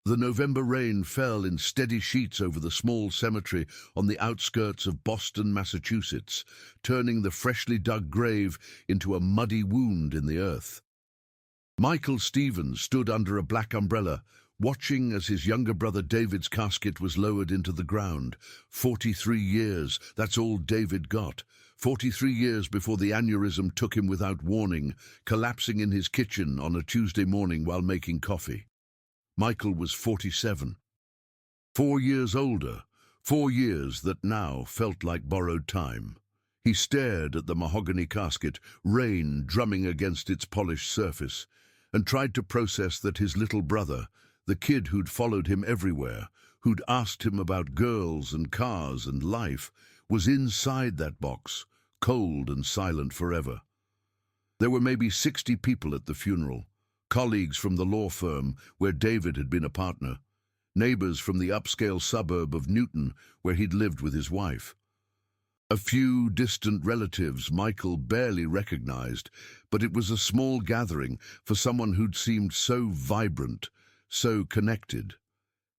The November rain fell in steady sheets over the small cemetery on the outskirts of Boston, Massachusetts, turning the freshly dug grave into a muddy wound in the earth. Michael Stevens stood under a black umbrella, watching as his younger brother David's casket was lowered into the ground. 43 years, that's all David got. 43 years before the aneurysm took him without warning, collapsing in his kitchen on a Tuesday morning while making coffee. Michael was 47. 4 years older, 4 years that now felt like borrowed time. He stared at the mahogany casket, rain drumming against its polished surface, and tried to process that his little brother, the kid who'd followed him everywhere, who'd asked him about girls and cars and life, was inside that box, cold and silent forever. There were maybe 60 people at the funeral, colleagues from the law firm where David had been a partner, neighbors from the upscale suburb of Newton where he'd lived with his wife. A few distant relatives Michael barely recognized, but it was a small gathering for someone who'd seemed so vibrant, so connected.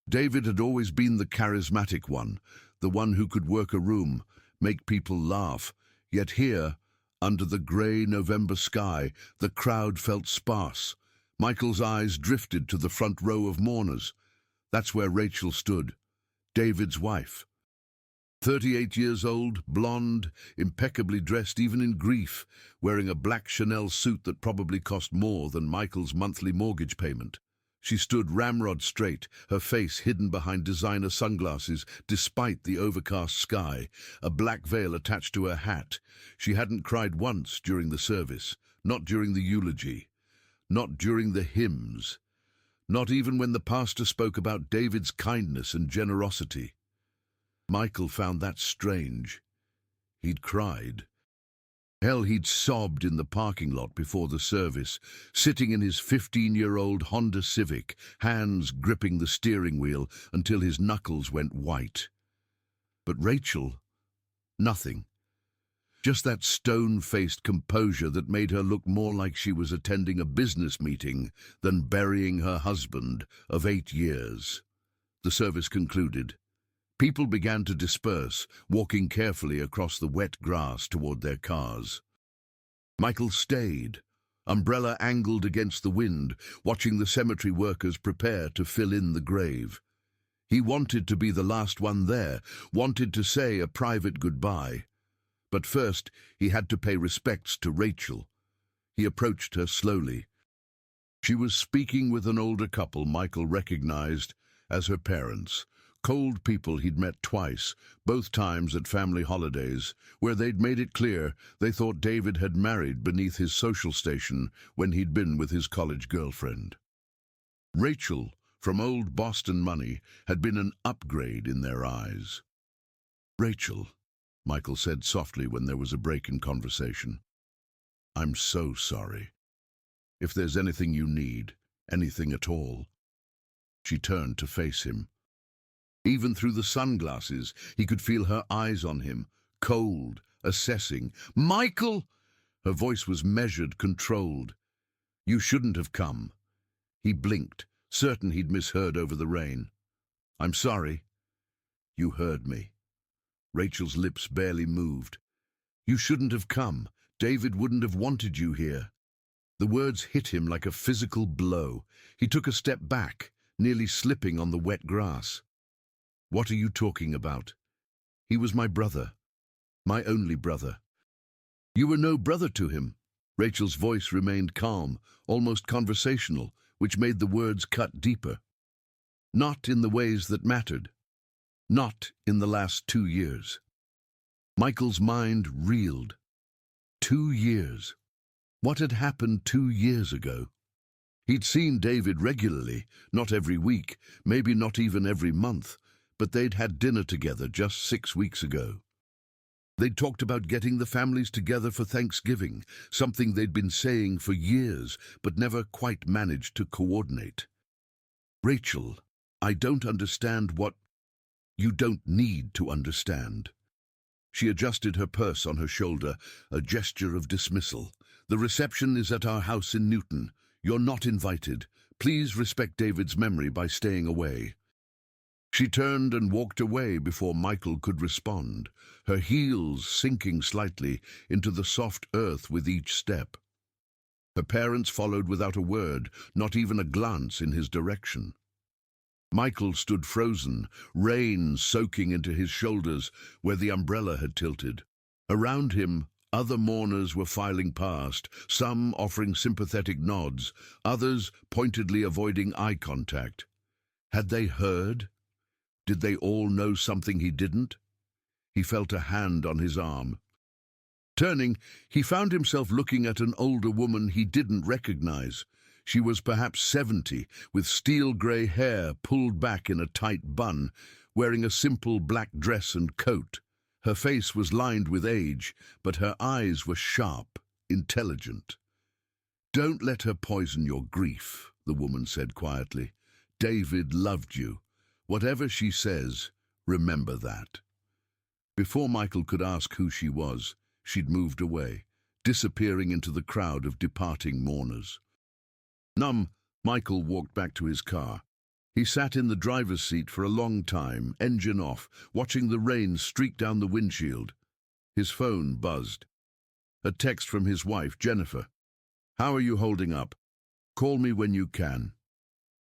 David had always been the charismatic one, the one who could work a room, make people laugh. Yet here, under the grey November sky, the crowd felt sparse. Michael's eyes drifted to the front row of mourners. That's where Rachel stood, David's wife. 38 years old, blonde, impeccably dressed even in grief, wearing a black Chanel suit that probably cost more than Michael's monthly mortgage payment. She stood ramrod straight, her face hidden behind designer sunglasses despite the overcast sky, a black veil attached to her hat. She hadn't cried once during the service, not during the eulogy, not during the hymns, not even when the pastor spoke about David's kindness and generosity. Michael found that strange. He'd cried. Hell, he'd sobbed in the parking lot before the service, sitting in his 15-year-old Honda Civic, hands gripping the steering wheel until his knuckles went white. But Rachel, nothing. Just that stone-faced composure that made her look more like she was attending a business meeting than burying her husband of 8 years. The service concluded. People began to disperse, walking carefully across the wet grass toward their cars. Michael stayed, umbrella angled against the wind, watching the cemetery workers prepare to fill in the grave. He wanted to be the last one there, wanted to say a private goodbye. But first, he had to pay respects to Rachel. He approached her slowly. She was speaking with an older couple Michael recognized as her parents. Cold people he'd met twice, both times at family holidays, where they'd made it clear they thought David had married beneath his social station when he'd been with his college girlfriend. Rachel, from old Boston money, had been an upgrade in their eyes. "Rachel," Michael said softly when there was a break in conversation. "I'm so sorry. If there's anything you need, anything at all." She turned to face him. Even through the sunglasses, he could feel her eyes on him, cold, assessing. "Michael!" Her voice was measured, controlled. "You shouldn't have come." He blinked, certain he'd misheard over the rain. "I'm sorry." "You heard me." Rachel's lips barely moved. "You shouldn't have come. David wouldn't have wanted you here." The words hit him like a physical blow. He took a step back, nearly slipping on the wet grass. "What are you talking about? He was my brother. My only brother." "You were no brother to him." Rachel's voice remained calm, almost conversational, which made the words cut deeper. "Not in the ways that mattered. Not in the last 2 years." Michael's mind reeled. 2 years. What had happened 2 years ago? He'd seen David regularly, not every week, maybe not even every month, but they'd had dinner together just 6 weeks ago. They'd talked about getting the families together for Thanksgiving, something they'd been saying for years, but never quite managed to coordinate. "Rachel, I don't understand what—" "You don't need to understand." She adjusted her purse on her shoulder, a gesture of dismissal. "The reception is at our house in Newton. You're not invited. Please respect David's memory by staying away." She turned and walked away before Michael could respond, her heels sinking slightly into the soft earth with each step. Her parents followed without a word, not even a glance in his direction. Michael stood frozen, rain soaking into his shoulders where the umbrella had tilted. Around him, other mourners were filing past, some offering sympathetic nods, others pointedly avoiding eye contact. Had they heard? Did they all know something he didn't? He felt a hand on his arm. Turning, he found himself looking at an older woman he didn't recognize. She was perhaps 70, with steel-grey hair pulled back in a tight bun, wearing a simple black dress and coat. Her face was lined with age, but her eyes were sharp, intelligent. "Don't let her poison your grief," the woman said quietly. "David loved you. Whatever she says, remember that." Before Michael could ask who she was, she'd moved away, disappearing into the crowd of departing mourners. Numb, Michael walked back to his car. He sat in the driver's seat for a long time, engine off, watching the rain streak down the windshield. His phone buzzed. A text from his wife, Jennifer. "How are you holding up? Call me when you can."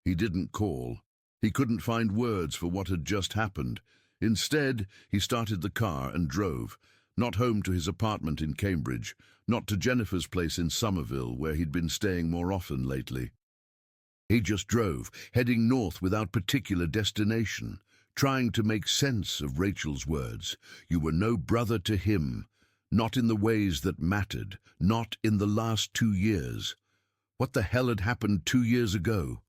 He didn't call. He couldn't find words for what had just happened. Instead, he started the car and drove, not home to his apartment in Cambridge, not to Jennifer's place in Somerville, where he'd been staying more often lately. He just drove, heading north without particular destination, trying to make sense of Rachel's words. You were no brother to him, not in the ways that mattered, not in the last 2 years. What the hell had happened 2 years ago?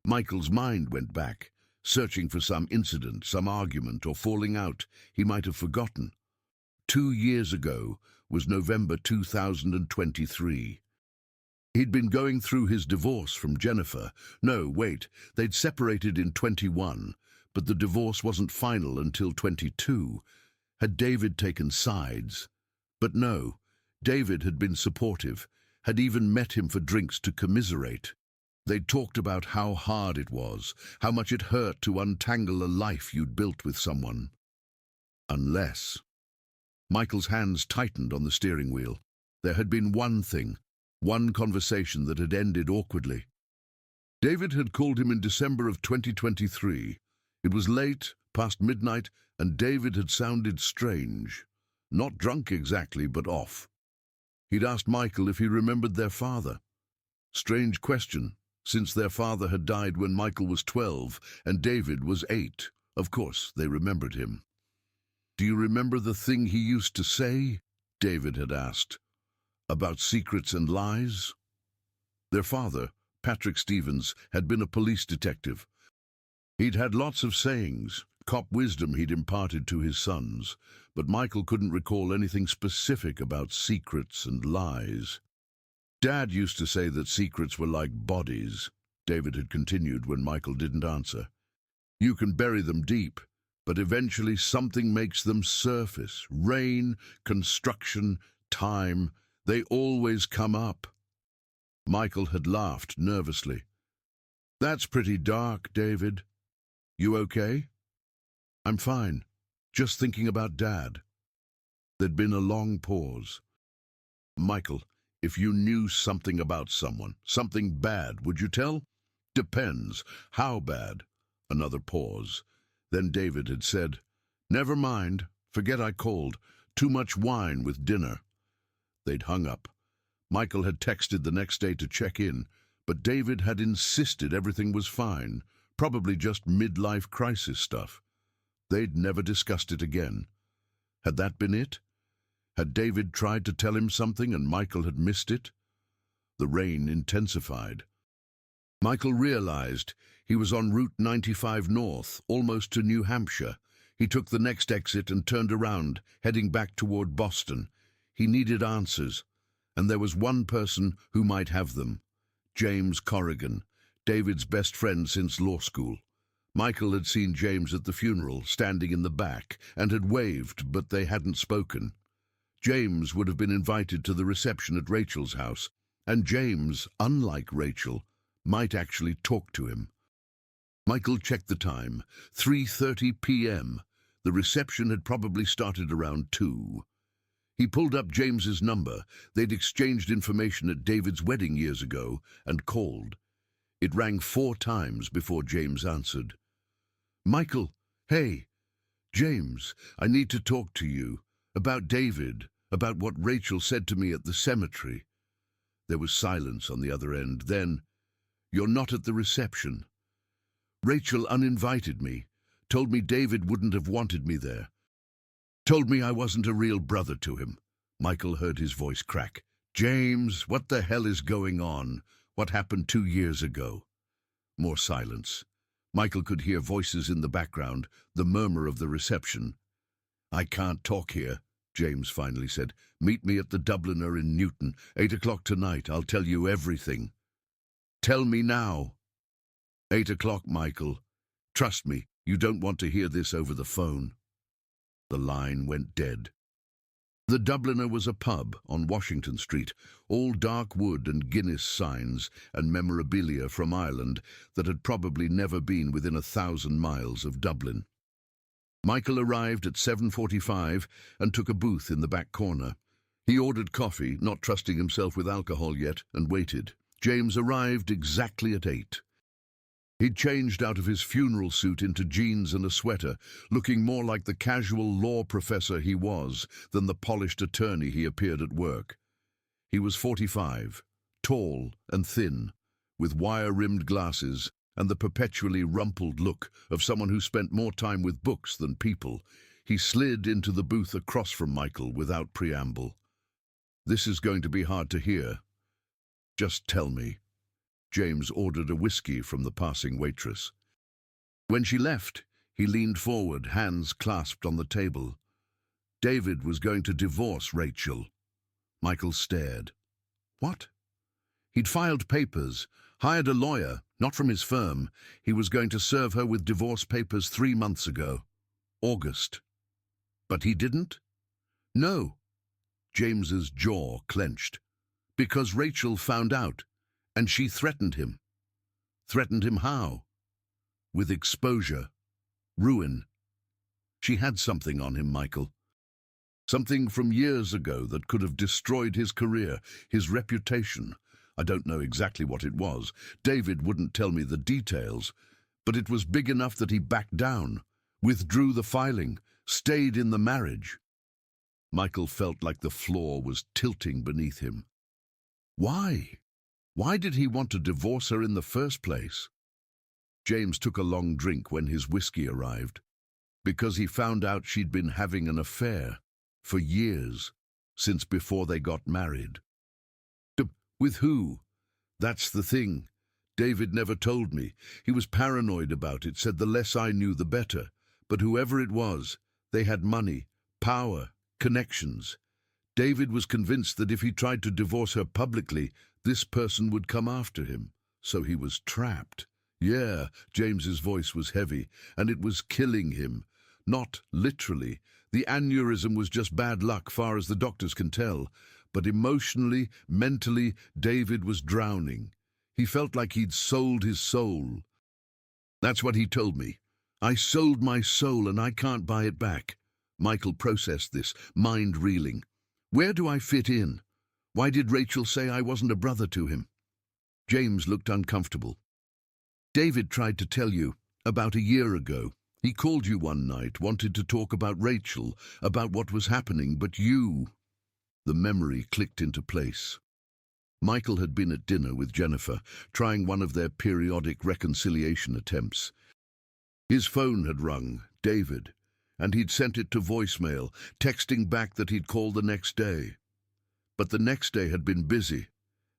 Michael's mind went back, searching for some incident, some argument or falling out he might have forgotten. 2 years ago was November 2023. He'd been going through his divorce from Jennifer. No, wait, they'd separated in 21, but the divorce wasn't final until 22. Had David taken sides? But no, David had been supportive, had even met him for drinks to commiserate. They'd talked about how hard it was, how much it hurt to untangle a life you'd built with someone. Unless... Michael's hands tightened on the steering wheel. There had been one thing, one conversation that had ended awkwardly. David had called him in December of 2023. It was late, past midnight, and David had sounded strange. Not drunk exactly, but off. He'd asked Michael if he remembered their father. Strange question, since their father had died when Michael was 12 and David was 8. Of course, they remembered him. "Do you remember the thing he used to say?" David had asked. "About secrets and lies?" Their father, Patrick Stevens, had been a police detective. He'd had lots of sayings, cop wisdom he'd imparted to his sons, but Michael couldn't recall anything specific about secrets and lies. "Dad used to say that secrets were like bodies," David had continued when Michael didn't answer. "You can bury them deep, but eventually something makes them surface. Rain, construction, time, they always come up." Michael had laughed nervously. "That's pretty dark, David. You okay?" "I'm fine. Just thinking about Dad." There'd been a long pause. "Michael, if you knew something about someone, something bad, would you tell?" "Depends. How bad?" Another pause. Then David had said, "Never mind. Forget I called. Too much wine with dinner." They'd hung up. Michael had texted the next day to check in, but David had insisted everything was fine, probably just midlife crisis stuff. They'd never discussed it again. Had that been it? Had David tried to tell him something and Michael had missed it? The rain intensified. Michael realized he was on Route 95 north, almost to New Hampshire. He took the next exit and turned around, heading back toward Boston. He needed answers, and there was one person who might have them. James Corrigan, David's best friend since law school. Michael had seen James at the funeral, standing in the back, and had waved, but they hadn't spoken. James would have been invited to the reception at Rachel's house, and James, unlike Rachel, might actually talk to him. Michael checked the time, 3:30 p.m. The reception had probably started around 2. He pulled up James's number. They'd exchanged information at David's wedding years ago and called. It rang 4 times before James answered. "Michael, hey, James, I need to talk to you. About David, about what Rachel said to me at the cemetery." There was silence on the other end. Then, "You're not at the reception. Rachel uninvited me, told me David wouldn't have wanted me there. Told me I wasn't a real brother to him." Michael heard his voice crack. "James, what the hell is going on? What happened 2 years ago?" More silence. Michael could hear voices in the background, the murmur of the reception. "I can't talk here," James finally said. "Meet me at the Dubliner in Newton, 8 o'clock tonight. I'll tell you everything." "Tell me now." 8 o'clock, Michael. Trust me, you don't want to hear this over the phone." The line went dead. The Dubliner was a pub on Washington Street, all dark wood and Guinness signs and memorabilia from Ireland that had probably never been within 1,000 miles of Dublin. Michael arrived at 7:45 and took a booth in the back corner. He ordered coffee, not trusting himself with alcohol yet, and waited. James arrived exactly at 8. He'd changed out of his funeral suit into jeans and a sweater, looking more like the casual law professor he was than the polished attorney he appeared at work. He was 45, tall and thin, with wire-rimmed glasses and the perpetually rumpled look of someone who spent more time with books than people. He slid into the booth across from Michael without preamble. "This is going to be hard to hear. Just tell me." James ordered a whiskey from the passing waitress. When she left, he leaned forward, hands clasped on the table. David was going to divorce Rachel. Michael stared. What? He'd filed papers, hired a lawyer, not from his firm. He was going to serve her with divorce papers 3 months ago. August. But he didn't? No. James's jaw clenched. Because Rachel found out. And she threatened him. Threatened him how? With exposure. Ruin. She had something on him, Michael. Something from years ago that could have destroyed his career, his reputation. I don't know exactly what it was. David wouldn't tell me the details. But it was big enough that he backed down, withdrew the filing, stayed in the marriage. Michael felt like the floor was tilting beneath him. Why? Why did he want to divorce her in the first place? James took a long drink when his whiskey arrived. Because he found out she'd been having an affair for years, since before they got married. With who? That's the thing. David never told me. He was paranoid about it, said the less I knew the better. But whoever it was, they had money, power, connections. David was convinced that if he tried to divorce her publicly, this person would come after him. So he was trapped. Yeah, James's voice was heavy, and it was killing him. Not literally. The aneurysm was just bad luck, far as the doctors can tell. But emotionally, mentally, David was drowning. He felt like he'd sold his soul. That's what he told me. I sold my soul and I can't buy it back. Michael processed this, mind reeling. Where do I fit in? Why did Rachel say I wasn't a brother to him? James looked uncomfortable. David tried to tell you, about a year ago. He called you one night, wanted to talk about Rachel, about what was happening, but you... The memory clicked into place. Michael had been at dinner with Jennifer, trying one of their periodic reconciliation attempts. His phone had rung, David, and he'd sent it to voicemail, texting back that he'd call the next day. But the next day had been busy,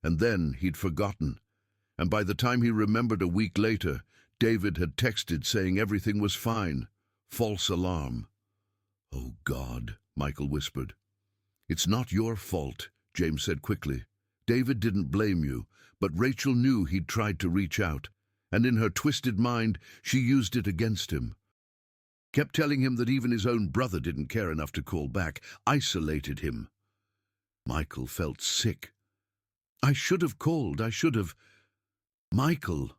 and then he'd forgotten. And by the time he remembered a week later, David had texted saying everything was fine. False alarm. "Oh, God," Michael whispered. "It's not your fault," James said quickly. "David didn't blame you, but Rachel knew he'd tried to reach out, and in her twisted mind, she used it against him. Kept telling him that even his own brother didn't care enough to call back, isolated him." Michael felt sick. "I should have called, I should have." Michael!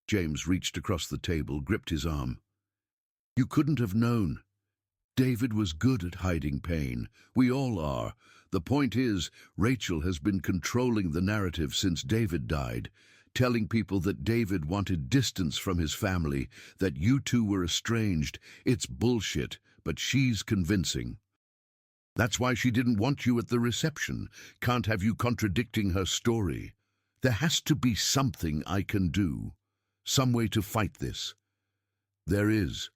James reached across the table, gripped his arm. You couldn't have known. David was good at hiding pain. We all are. The point is, Rachel has been controlling the narrative since David died, telling people that David wanted distance from his family, that you two were estranged. It's bullshit, but she's convincing. That's why she didn't want you at the reception. Can't have you contradicting her story. There has to be something I can do. Some way to fight this. There is.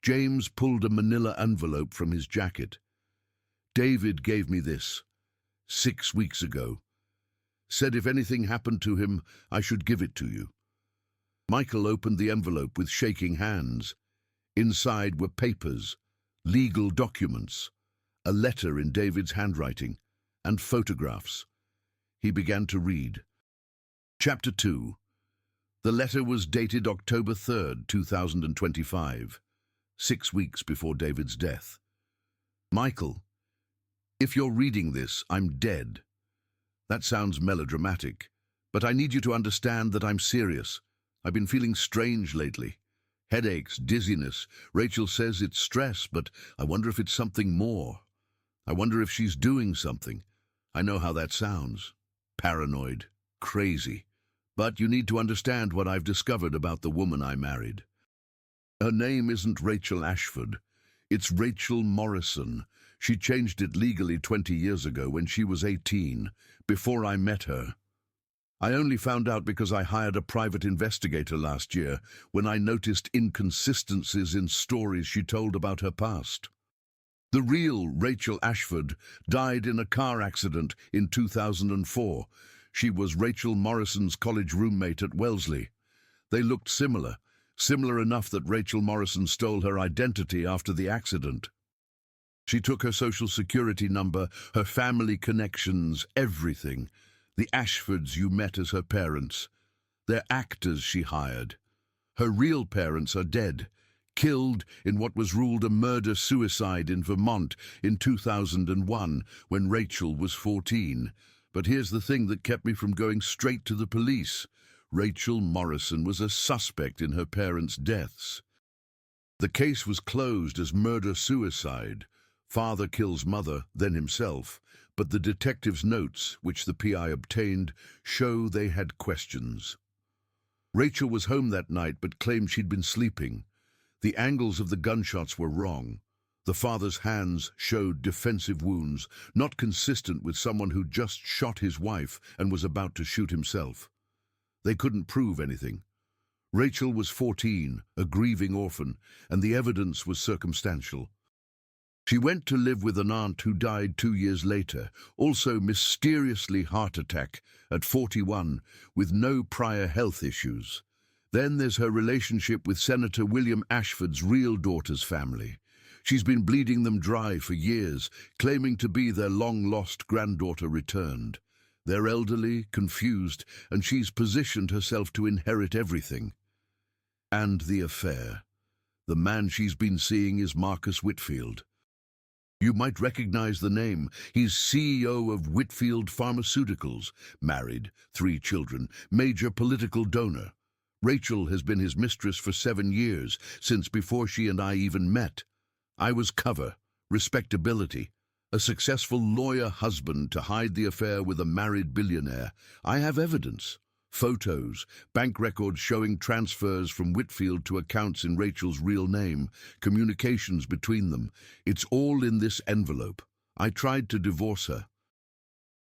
James pulled a manila envelope from his jacket. David gave me this 6 weeks ago. Said if anything happened to him, I should give it to you. Michael opened the envelope with shaking hands. Inside were papers, legal documents, a letter in David's handwriting, and photographs. He began to read. Chapter 2. The letter was dated October 3rd, 2025, 6 weeks before David's death. Michael, if you're reading this, I'm dead. That sounds melodramatic, but I need you to understand that I'm serious. I've been feeling strange lately. Headaches, dizziness. Rachel says it's stress, but I wonder if it's something more. I wonder if she's doing something. I know how that sounds. Paranoid, crazy. But you need to understand what I've discovered about the woman I married. Her name isn't Rachel Ashford. It's Rachel Morrison. She changed it legally 20 years ago when she was 18, before I met her. I only found out because I hired a private investigator last year when I noticed inconsistencies in stories she told about her past. The real Rachel Ashford died in a car accident in 2004. She was Rachel Morrison's college roommate at Wellesley. They looked similar enough that Rachel Morrison stole her identity after the accident. She took her social security number, her family connections, everything. The Ashfords you met as her parents. They're actors she hired. Her real parents are dead, killed in what was ruled a murder-suicide in Vermont in 2001 when Rachel was 14. But here's the thing that kept me from going straight to the police. Rachel Morrison was a suspect in her parents' deaths. The case was closed as murder-suicide. Father kills mother, then himself, but the detective's notes, which the PI obtained, show they had questions. Rachel was home that night but claimed she'd been sleeping. The angles of the gunshots were wrong. The father's hands showed defensive wounds, not consistent with someone who just shot his wife and was about to shoot himself. They couldn't prove anything. Rachel was 14, a grieving orphan, and the evidence was circumstantial. She went to live with an aunt who died 2 years later, also mysteriously heart attack at 41, with no prior health issues. Then there's her relationship with Senator William Ashford's real daughter's family. She's been bleeding them dry for years, claiming to be their long-lost granddaughter returned. They're elderly, confused, and she's positioned herself to inherit everything. And the affair. The man she's been seeing is Marcus Whitfield. You might recognize the name. He's CEO of Whitfield Pharmaceuticals, married, 3 children, major political donor. Rachel has been his mistress for 7 years, since before she and I even met. I was cover, respectability, a successful lawyer husband to hide the affair with a married billionaire. I have evidence. Photos, bank records showing transfers from Whitfield to accounts in Rachel's real name, communications between them. It's all in this envelope. I tried to divorce her.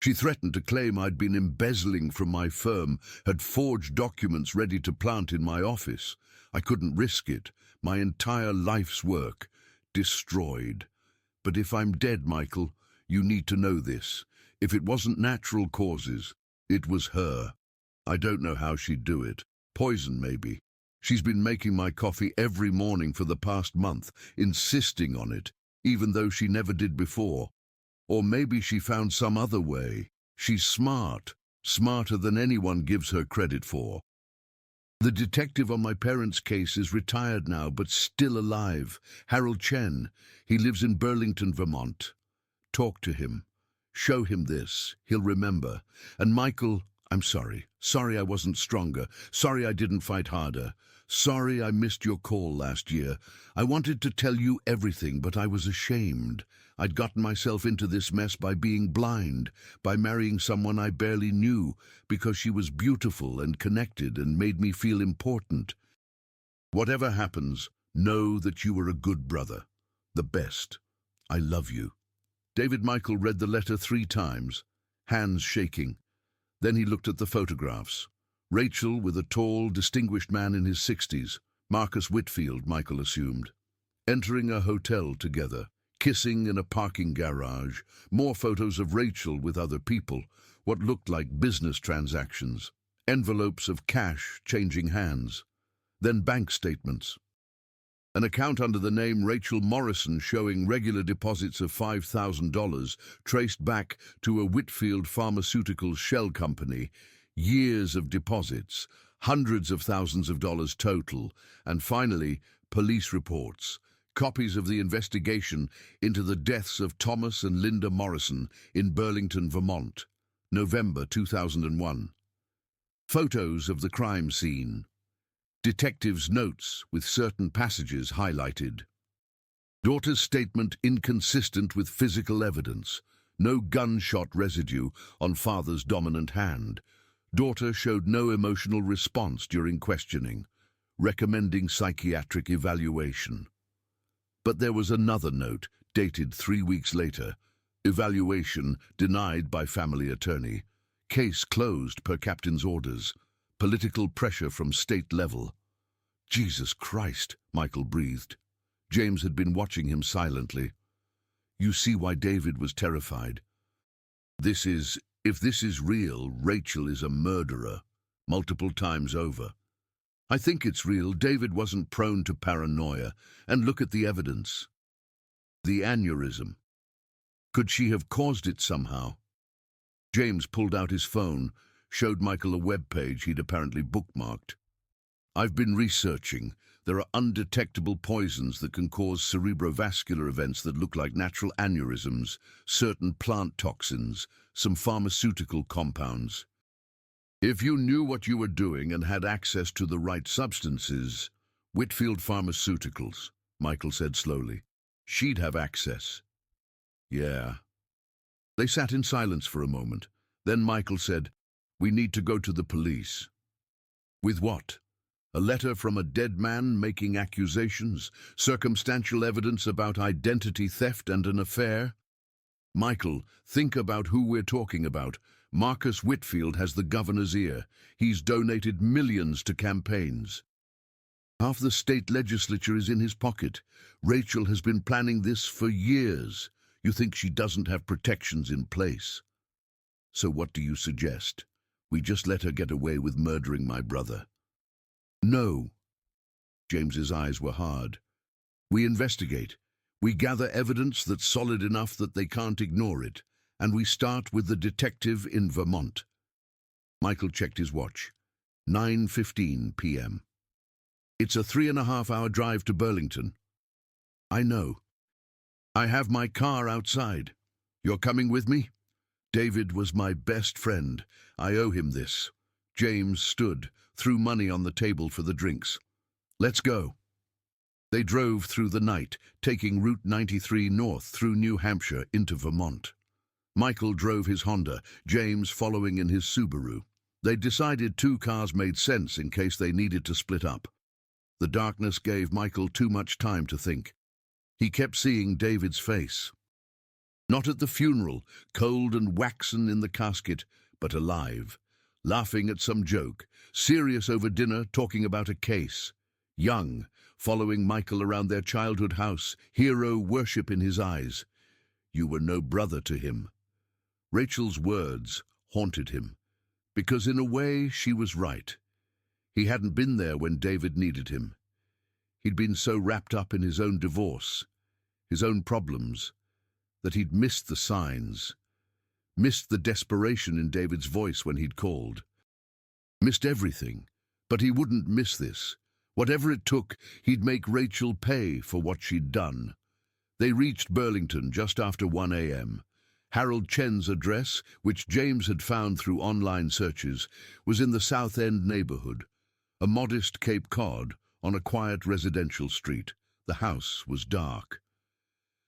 She threatened to claim I'd been embezzling from my firm, had forged documents ready to plant in my office. I couldn't risk it. My entire life's work destroyed. But if I'm dead, Michael, you need to know this. If it wasn't natural causes, it was her. I don't know how she'd do it. Poison, maybe. She's been making my coffee every morning for the past month, insisting on it, even though she never did before. Or maybe she found some other way. She's smart, smarter than anyone gives her credit for. The detective on my parents' case is retired now, but still alive. Harold Chen. He lives in Burlington, Vermont. Talk to him. Show him this. He'll remember. And Michael, I'm sorry. Sorry I wasn't stronger. Sorry I didn't fight harder. Sorry I missed your call last year. I wanted to tell you everything, but I was ashamed. I'd gotten myself into this mess by being blind, by marrying someone I barely knew, because she was beautiful and connected and made me feel important. Whatever happens, know that you were a good brother. The best. I love you. David Michael read the letter 3 times, hands shaking. Then he looked at the photographs. Rachel with a tall, distinguished man in his 60s, Marcus Whitfield, Michael assumed. Entering a hotel together, kissing in a parking garage, more photos of Rachel with other people, what looked like business transactions, envelopes of cash changing hands, then bank statements. An account under the name Rachel Morrison showing regular deposits of $5,000 traced back to a Whitfield Pharmaceuticals shell company, years of deposits, hundreds of thousands of dollars total, and finally, police reports, copies of the investigation into the deaths of Thomas and Linda Morrison in Burlington, Vermont, November 2001. Photos of the crime scene. Detectives' notes with certain passages highlighted. Daughter's statement inconsistent with physical evidence. No gunshot residue on father's dominant hand. Daughter showed no emotional response during questioning, recommending psychiatric evaluation. But there was another note, dated 3 weeks later. Evaluation denied by family attorney. Case closed per captain's orders. Political pressure from state level. Jesus Christ, Michael breathed. James had been watching him silently. You see why David was terrified. If this is real, Rachel is a murderer, multiple times over. I think it's real. David wasn't prone to paranoia. And look at the evidence. The aneurysm. Could she have caused it somehow? James pulled out his phone, showed Michael a web page he'd apparently bookmarked. I've been researching. There are undetectable poisons that can cause cerebrovascular events that look like natural aneurysms, certain plant toxins, some pharmaceutical compounds. If you knew what you were doing and had access to the right substances, Whitfield Pharmaceuticals, Michael said slowly, she'd have access. Yeah. They sat in silence for a moment. Then Michael said, we need to go to the police. With what? A letter from a dead man making accusations, circumstantial evidence about identity theft and an affair? Michael, think about who we're talking about. Marcus Whitfield has the governor's ear. He's donated millions to campaigns. Half the state legislature is in his pocket. Rachel has been planning this for years. You think she doesn't have protections in place? So what do you suggest? We just let her get away with murdering my brother? No. James's eyes were hard. We investigate. We gather evidence that's solid enough that they can't ignore it, and we start with the detective in Vermont. Michael checked his watch. 9:15 p.m. It's a 3.5-hour drive to Burlington. I know. I have my car outside. You're coming with me? David was my best friend. I owe him this. James stood, threw money on the table for the drinks. Let's go. They drove through the night, taking Route 93 north through New Hampshire into Vermont. Michael drove his Honda, James following in his Subaru. They decided 2 cars made sense in case they needed to split up. The darkness gave Michael too much time to think. He kept seeing David's face. Not at the funeral, cold and waxen in the casket, but alive, laughing at some joke, serious over dinner, talking about a case. Young, following Michael around their childhood house, hero worship in his eyes. You were no brother to him. Rachel's words haunted him, because in a way she was right. He hadn't been there when David needed him. He'd been so wrapped up in his own divorce, his own problems, that he'd missed the signs, missed the desperation in David's voice when he'd called. Missed everything, but he wouldn't miss this. Whatever it took, he'd make Rachel pay for what she'd done. They reached Burlington just after 1 a.m. Harold Chen's address, which James had found through online searches, was in the South End neighborhood, a modest Cape Cod on a quiet residential street. The house was dark.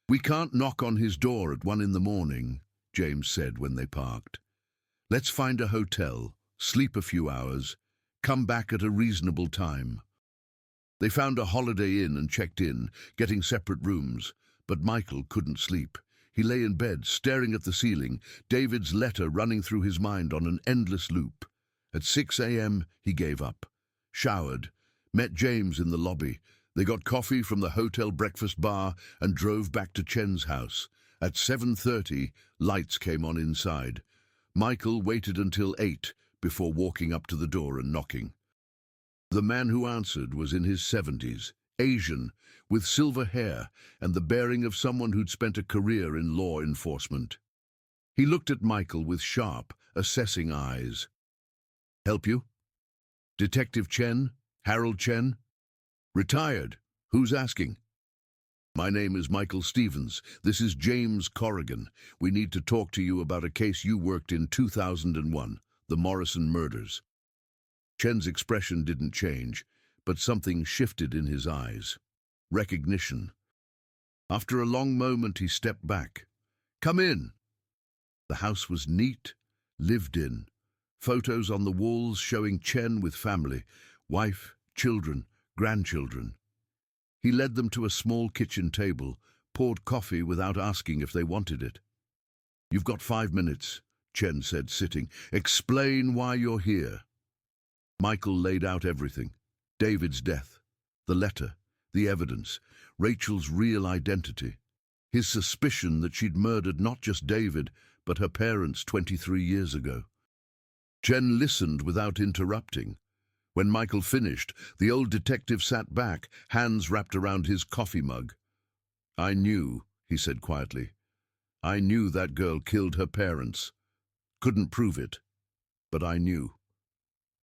"We can't knock on his door at 1 in the morning," James said when they parked. "Let's find a hotel, sleep a few hours, come back at a reasonable time." They found a Holiday Inn and checked in, getting separate rooms, but Michael couldn't sleep. He lay in bed, staring at the ceiling, David's letter running through his mind on an endless loop. At 6 a.m., he gave up, showered, met James in the lobby. They got coffee from the hotel breakfast bar and drove back to Chen's house. At 7:30, lights came on inside. Michael waited until 8 before walking up to the door and knocking. The man who answered was in his 70s, Asian, with silver hair and the bearing of someone who'd spent a career in law enforcement. He looked at Michael with sharp, assessing eyes. "Help you?" "Detective Chen? Harold Chen?" "Retired. Who's asking?" "My name is Michael Stevens. This is James Corrigan. We need to talk to you about a case you worked in 2001, the Morrison murders." Chen's expression didn't change, but something shifted in his eyes. Recognition. After a long moment, he stepped back. "Come in." The house was neat, lived in. Photos on the walls showing Chen with family, wife, children, grandchildren. He led them to a small kitchen table, poured coffee without asking if they wanted it. "You've got 5 minutes," Chen said, sitting. "Explain why you're here." Michael laid out everything. David's death, the letter, the evidence, Rachel's real identity, his suspicion that she'd murdered not just David, but her parents 23 years ago. Chen listened without interrupting. When Michael finished, the old detective sat back, hands wrapped around his coffee mug. "I knew," he said quietly. "I knew that girl killed her parents. Couldn't prove it, but I knew."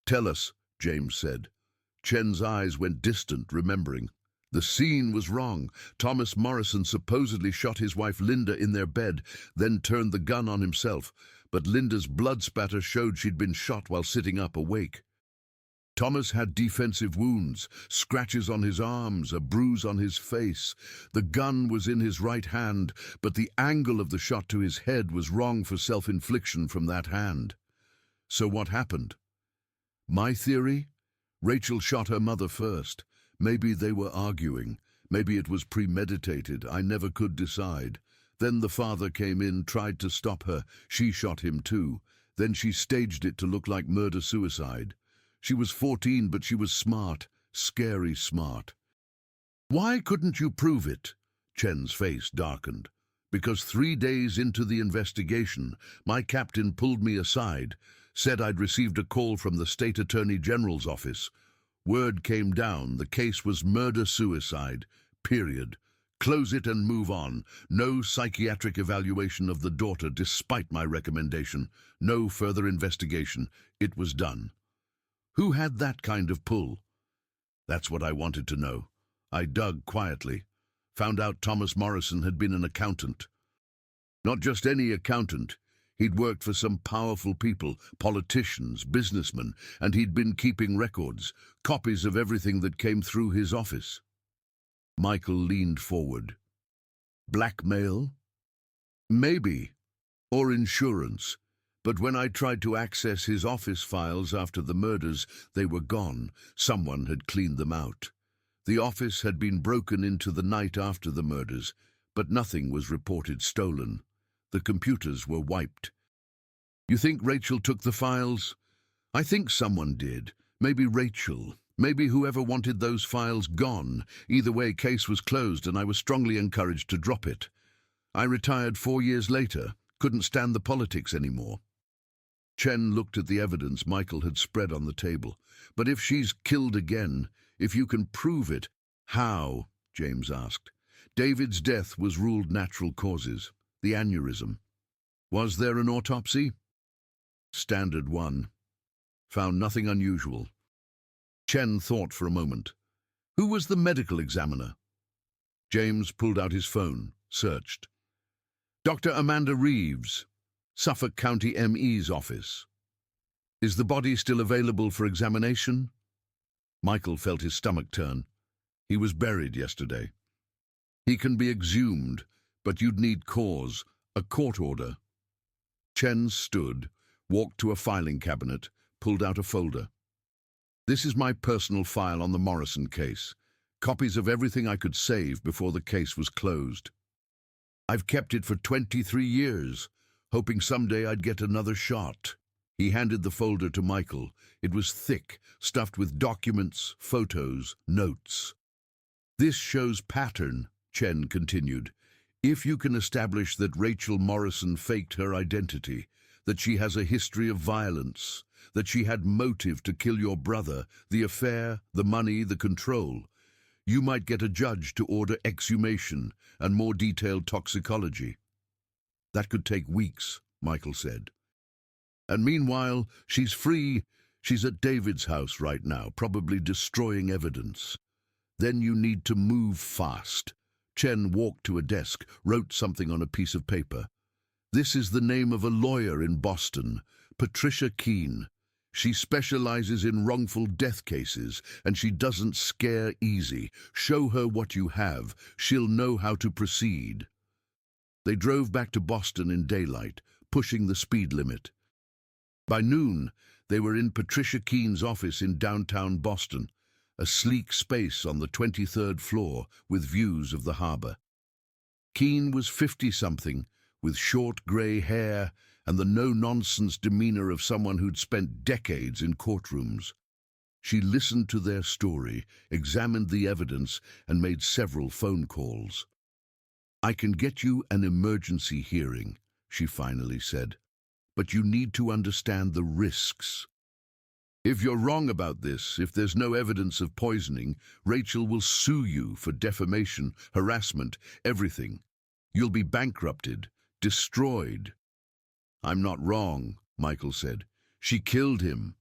"Tell us," James said. Chen's eyes went distant, remembering. The scene was wrong. Thomas Morrison supposedly shot his wife Linda in their bed, then turned the gun on himself, but Linda's blood spatter showed she'd been shot while sitting up awake. Thomas had defensive wounds, scratches on his arms, a bruise on his face. The gun was in his right hand, but the angle of the shot to his head was wrong for self-infliction from that hand. So what happened? My theory? Rachel shot her mother first. Maybe they were arguing. Maybe it was premeditated. I never could decide. Then the father came in, tried to stop her. She shot him too. Then she staged it to look like murder-suicide. She was 14, but she was smart, scary smart. "Why couldn't you prove it?" Chen's face darkened. "Because 3 days into the investigation, my captain pulled me aside, said I'd received a call from the State Attorney General's office. Word came down, the case was murder-suicide, period. Close it and move on. No psychiatric evaluation of the daughter despite my recommendation. No further investigation. It was done." Who had that kind of pull? That's what I wanted to know. I dug quietly. Found out Thomas Morrison had been an accountant. Not just any accountant. He'd worked for some powerful people, politicians, businessmen, and he'd been keeping records, copies of everything that came through his office. Michael leaned forward. Blackmail? Maybe. Or insurance. But when I tried to access his office files after the murders, they were gone. Someone had cleaned them out. The office had been broken into the night after the murders, but nothing was reported stolen. The computers were wiped. You think Rachel took the files? I think someone did. Maybe Rachel. Maybe whoever wanted those files gone. Either way, case was closed and I was strongly encouraged to drop it. I retired 4 years later. Couldn't stand the politics anymore. Chen looked at the evidence Michael had spread on the table. But if she's killed again, if you can prove it, how? James asked. David's death was ruled natural causes. The aneurysm. Was there an autopsy? Standard one. Found nothing unusual. Chen thought for a moment. Who was the medical examiner? James pulled out his phone, searched. Dr. Amanda Reeves, Suffolk County ME's office. Is the body still available for examination? Michael felt his stomach turn. He was buried yesterday. He can be exhumed, but you'd need cause, a court order. Chen stood, walked to a filing cabinet, pulled out a folder. This is my personal file on the Morrison case. Copies of everything I could save before the case was closed. I've kept it for 23 years, hoping someday I'd get another shot. He handed the folder to Michael. It was thick, stuffed with documents, photos, notes. This shows pattern, Chen continued. If you can establish that Rachel Morrison faked her identity, that she has a history of violence, that she had motive to kill your brother, the affair, the money, the control, you might get a judge to order exhumation and more detailed toxicology. That could take weeks, Michael said. And meanwhile, she's free. She's at David's house right now, probably destroying evidence. Then you need to move fast. Chen walked to a desk, wrote something on a piece of paper. This is the name of a lawyer in Boston, Patricia Keene. She specializes in wrongful death cases, and she doesn't scare easy. Show her what you have. She'll know how to proceed. They drove back to Boston in daylight, pushing the speed limit. By noon, they were in Patricia Keene's office in downtown Boston, a sleek space on the 23rd floor with views of the harbor. Keene was 50-something, with short grey hair and the no-nonsense demeanor of someone who'd spent decades in courtrooms. She listened to their story, examined the evidence, and made several phone calls. I can get you an emergency hearing, she finally said, but you need to understand the risks. If you're wrong about this, if there's no evidence of poisoning, Rachel will sue you for defamation, harassment, everything. You'll be bankrupted, destroyed. I'm not wrong, Michael said. She killed him.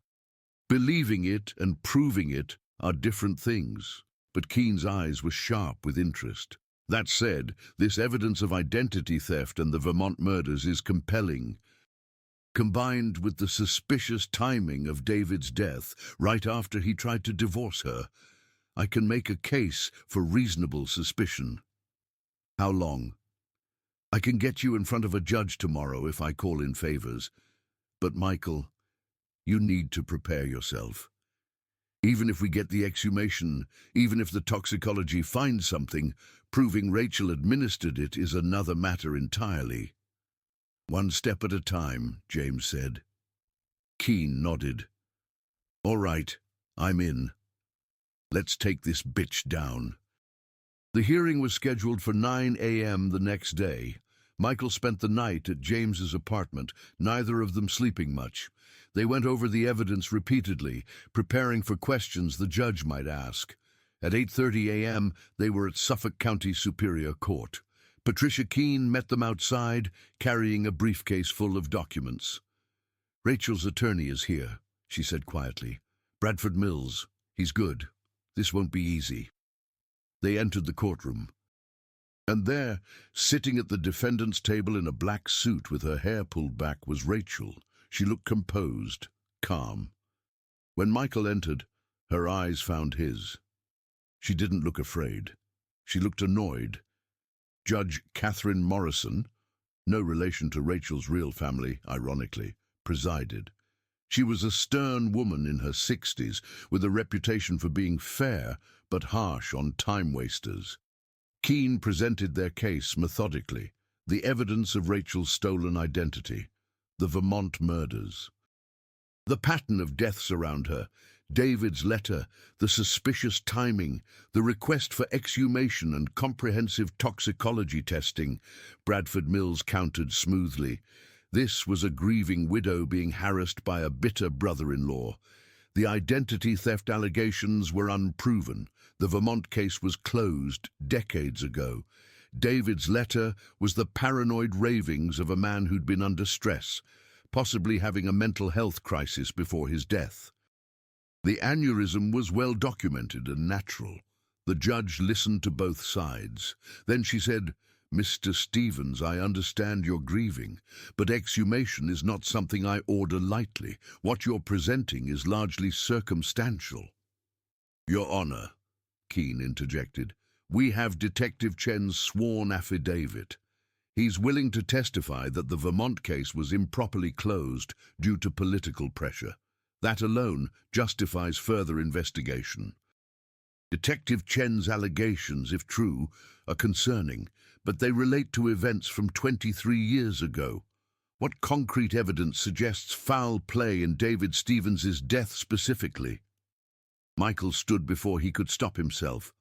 Believing it and proving it are different things. But Keene's eyes were sharp with interest. That said, this evidence of identity theft and the Vermont murders is compelling. Combined with the suspicious timing of David's death, right after he tried to divorce her, I can make a case for reasonable suspicion. How long? I can get you in front of a judge tomorrow if I call in favors. But, Michael, you need to prepare yourself. Even if we get the exhumation, even if the toxicology finds something, proving Rachel administered it is another matter entirely. One step at a time, James said. Keene nodded. All right, I'm in. Let's take this bitch down. The hearing was scheduled for 9 a.m. the next day. Michael spent the night at James's apartment, neither of them sleeping much. They went over the evidence repeatedly, preparing for questions the judge might ask. At 8:30 a.m., they were at Suffolk County Superior Court. Patricia Keene met them outside, carrying a briefcase full of documents. Rachel's attorney is here, she said quietly. Bradford Mills. He's good. This won't be easy. They entered the courtroom. And there, sitting at the defendant's table in a black suit with her hair pulled back, was Rachel. She looked composed, calm. When Michael entered, her eyes found his. She didn't look afraid. She looked annoyed. Judge Catherine Morrison, no relation to Rachel's real family, ironically, presided. She was a stern woman in her 60s, with a reputation for being fair but harsh on time-wasters. Keene presented their case methodically, the evidence of Rachel's stolen identity, the Vermont murders. The pattern of deaths around her, David's letter, the suspicious timing, the request for exhumation and comprehensive toxicology testing, Bradford Mills countered smoothly. This was a grieving widow being harassed by a bitter brother-in-law. The identity theft allegations were unproven. The Vermont case was closed decades ago. David's letter was the paranoid ravings of a man who'd been under stress, possibly having a mental health crisis before his death. The aneurysm was well documented and natural. The judge listened to both sides. Then she said, Mr. Stevens, I understand you're grieving, but exhumation is not something I order lightly. What you're presenting is largely circumstantial. Your Honor, Keene interjected, we have Detective Chen's sworn affidavit. He's willing to testify that the Vermont case was improperly closed due to political pressure. That alone justifies further investigation. Detective Chen's allegations, if true, are concerning, but they relate to events from 23 years ago. What concrete evidence suggests foul play in David Stevens's death specifically? Michael stood before he could stop himself.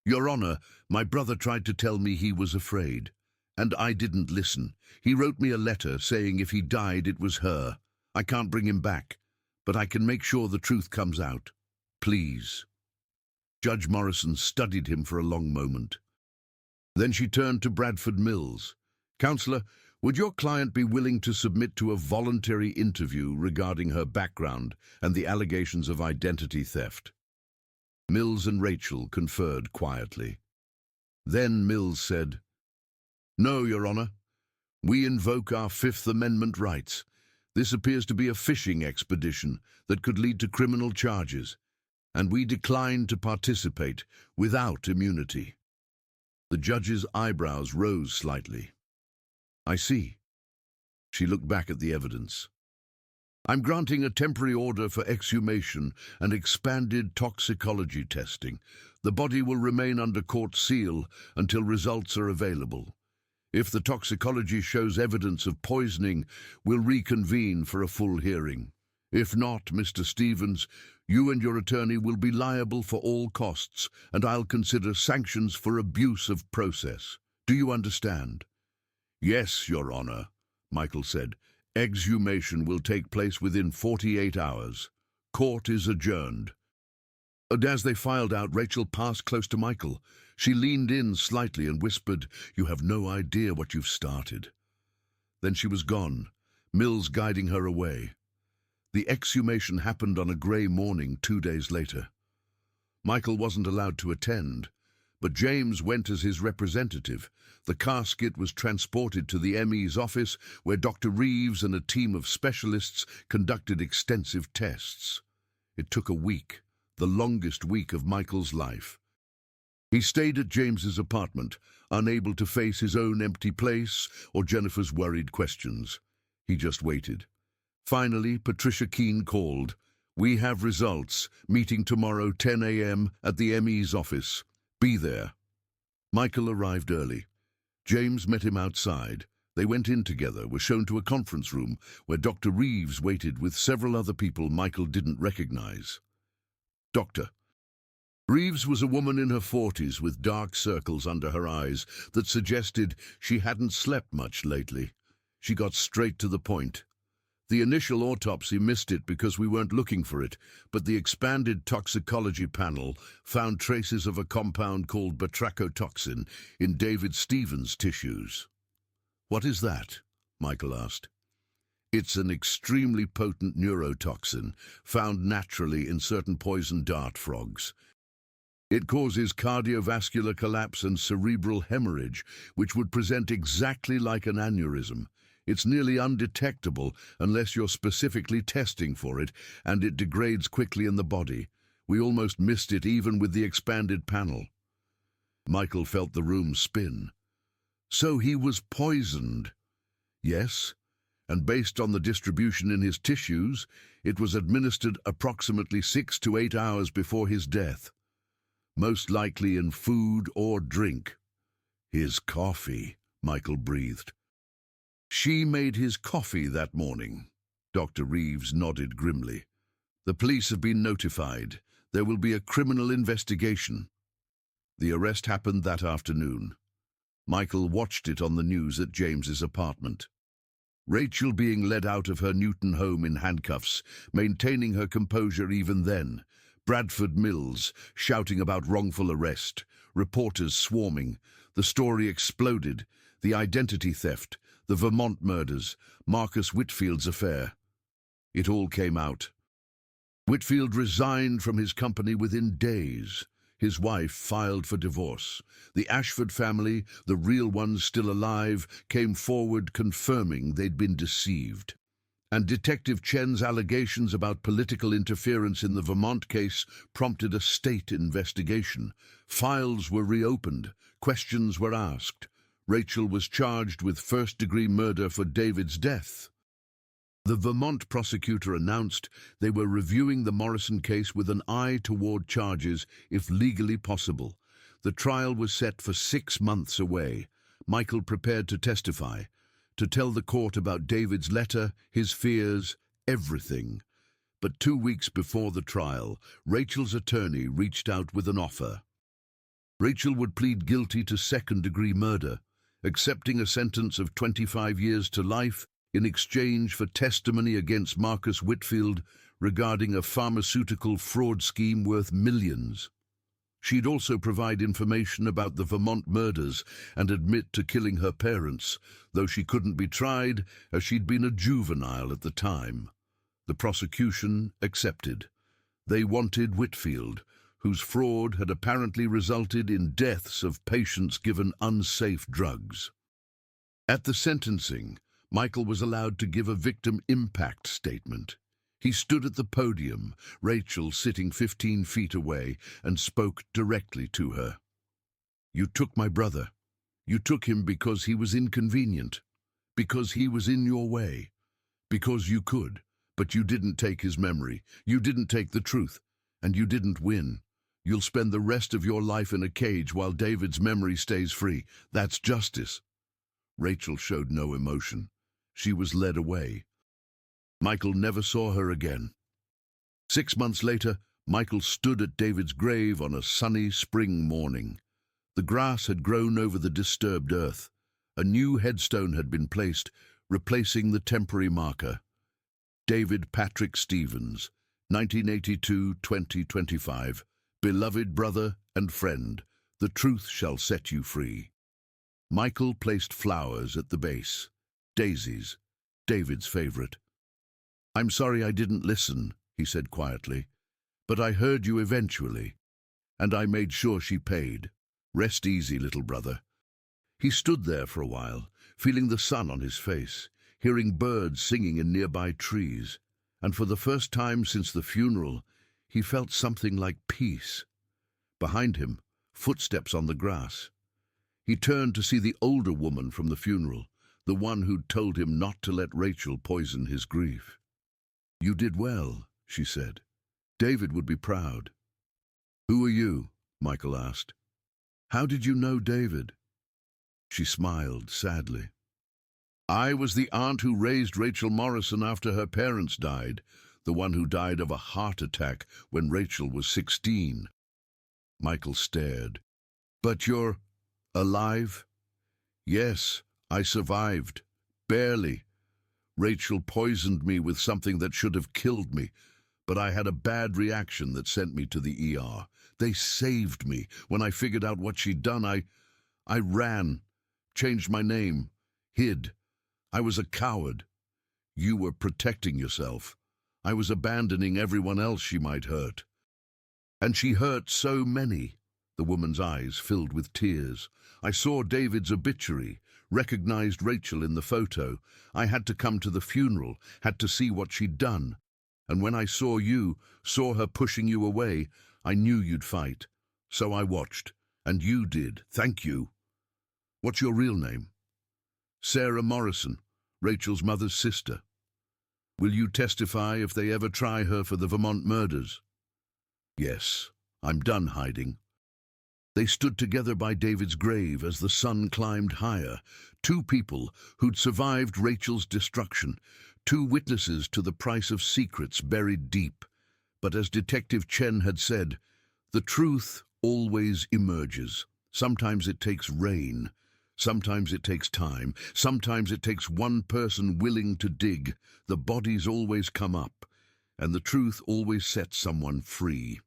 Your Honor, my brother tried to tell me he was afraid, and I didn't listen. He wrote me a letter saying if he died it was her. I can't bring him back, but I can make sure the truth comes out. Please. Judge Morrison studied him for a long moment. Then she turned to Bradford Mills. Counselor, would your client be willing to submit to a voluntary interview regarding her background and the allegations of identity theft? Mills and Rachel conferred quietly. Then Mills said, No, Your Honor. We invoke our Fifth Amendment rights. This appears to be a fishing expedition that could lead to criminal charges, and we decline to participate without immunity. The judge's eyebrows rose slightly. I see. She looked back at the evidence. I'm granting a temporary order for exhumation and expanded toxicology testing. The body will remain under court seal until results are available. If the toxicology shows evidence of poisoning, we'll reconvene for a full hearing. If not, Mr. Stevens, you and your attorney will be liable for all costs, and I'll consider sanctions for abuse of process. Do you understand? Yes, Your Honor, Michael said. Exhumation will take place within 48 hours. Court is adjourned. And as they filed out, Rachel passed close to Michael. She leaned in slightly and whispered, You have no idea what you've started. Then she was gone, Mills guiding her away. The exhumation happened on a grey morning 2 days later. Michael wasn't allowed to attend, but James went as his representative. The casket was transported to the ME's office, where Dr. Reeves and a team of specialists conducted extensive tests. It took a week, the longest week of Michael's life. He stayed at James's apartment, unable to face his own empty place or Jennifer's worried questions. He just waited. Finally, Patricia Keene called. We have results. Meeting tomorrow 10 a.m. at the ME's office. Be there. Michael arrived early. James met him outside. They went in together, were shown to a conference room where Dr. Reeves waited with several other people Michael didn't recognize. Doctor. Reeves was a woman in her 40s with dark circles under her eyes that suggested she hadn't slept much lately. She got straight to the point. The initial autopsy missed it because we weren't looking for it, but the expanded toxicology panel found traces of a compound called batrachotoxin in David Stevens' tissues. What is that? Michael asked. It's an extremely potent neurotoxin found naturally in certain poison dart frogs. It causes cardiovascular collapse and cerebral hemorrhage, which would present exactly like an aneurysm. It's nearly undetectable unless you're specifically testing for it, and it degrades quickly in the body. We almost missed it even with the expanded panel. Michael felt the room spin. So he was poisoned. Yes, and based on the distribution in his tissues, it was administered approximately 6 to 8 hours before his death. Most likely in food or drink. His coffee, Michael breathed. She made his coffee that morning. Dr. Reeves nodded grimly. The police have been notified. There will be a criminal investigation. The arrest happened that afternoon. Michael watched it on the news at James's apartment. Rachel being led out of her Newton home in handcuffs, maintaining her composure even then. Bradford Mills shouting about wrongful arrest. Reporters swarming. The story exploded. The identity theft. The Vermont murders, Marcus Whitfield's affair. It all came out. Whitfield resigned from his company within days. His wife filed for divorce. The Ashford family, the real ones still alive, came forward confirming they'd been deceived. And Detective Chen's allegations about political interference in the Vermont case prompted a state investigation. Files were reopened. Questions were asked. Rachel was charged with first-degree murder for David's death. The Vermont prosecutor announced they were reviewing the Morrison case with an eye toward charges if legally possible. The trial was set for 6 months away. Michael prepared to testify, to tell the court about David's letter, his fears, everything. But 2 weeks before the trial, Rachel's attorney reached out with an offer. Rachel would plead guilty to second-degree murder, accepting a sentence of 25 years to life in exchange for testimony against Marcus Whitfield regarding a pharmaceutical fraud scheme worth millions. She'd also provide information about the Vermont murders and admit to killing her parents, though she couldn't be tried as she'd been a juvenile at the time. The prosecution accepted. They wanted Whitfield, whose fraud had apparently resulted in deaths of patients given unsafe drugs. At the sentencing, Michael was allowed to give a victim impact statement. He stood at the podium, Rachel sitting 15 feet away, and spoke directly to her. "You took my brother. You took him because he was inconvenient, because he was in your way, because you could, but you didn't take his memory. You didn't take the truth, and you didn't win. You'll spend the rest of your life in a cage while David's memory stays free. That's justice." Rachel showed no emotion. She was led away. Michael never saw her again. 6 months later, Michael stood at David's grave on a sunny spring morning. The grass had grown over the disturbed earth. A new headstone had been placed, replacing the temporary marker. David Patrick Stevens, 1982-2025. Beloved brother and friend, the truth shall set you free. Michael placed flowers at the base. Daisies, David's favorite. "I'm sorry I didn't listen," he said quietly, "but I heard you eventually, and I made sure she paid. Rest easy, little brother." He stood there for a while, feeling the sun on his face, hearing birds singing in nearby trees, and for the first time since the funeral, he felt something like peace. Behind him, footsteps on the grass. He turned to see the older woman from the funeral, the one who'd told him not to let Rachel poison his grief. "You did well," she said. "David would be proud." "Who are you?" Michael asked. "How did you know David?" She smiled sadly. "I was the aunt who raised Rachel Morrison after her parents died, the one who died of a heart attack when Rachel was 16. Michael stared. "But you're alive?" "Yes, I survived. Barely. Rachel poisoned me with something that should have killed me, but I had a bad reaction that sent me to the ER. They saved me. When I figured out what she'd done, I ran, changed my name, hid. I was a coward. You were protecting yourself. I was abandoning everyone else she might hurt. And she hurt so many." The woman's eyes filled with tears. "I saw David's obituary, recognized Rachel in the photo. I had to come to the funeral, had to see what she'd done. And when I saw you, saw her pushing you away, I knew you'd fight. So I watched. And you did. Thank you." "What's your real name?" "Sarah Morrison, Rachel's mother's sister." "Will you testify if they ever try her for the Vermont murders?" "Yes, I'm done hiding." They stood together by David's grave as the sun climbed higher. Two people who'd survived Rachel's destruction. Two witnesses to the price of secrets buried deep. But as Detective Chen had said, the truth always emerges. Sometimes it takes rain. Sometimes it takes time. Sometimes it takes one person willing to dig. The bodies always come up, and the truth always sets someone free.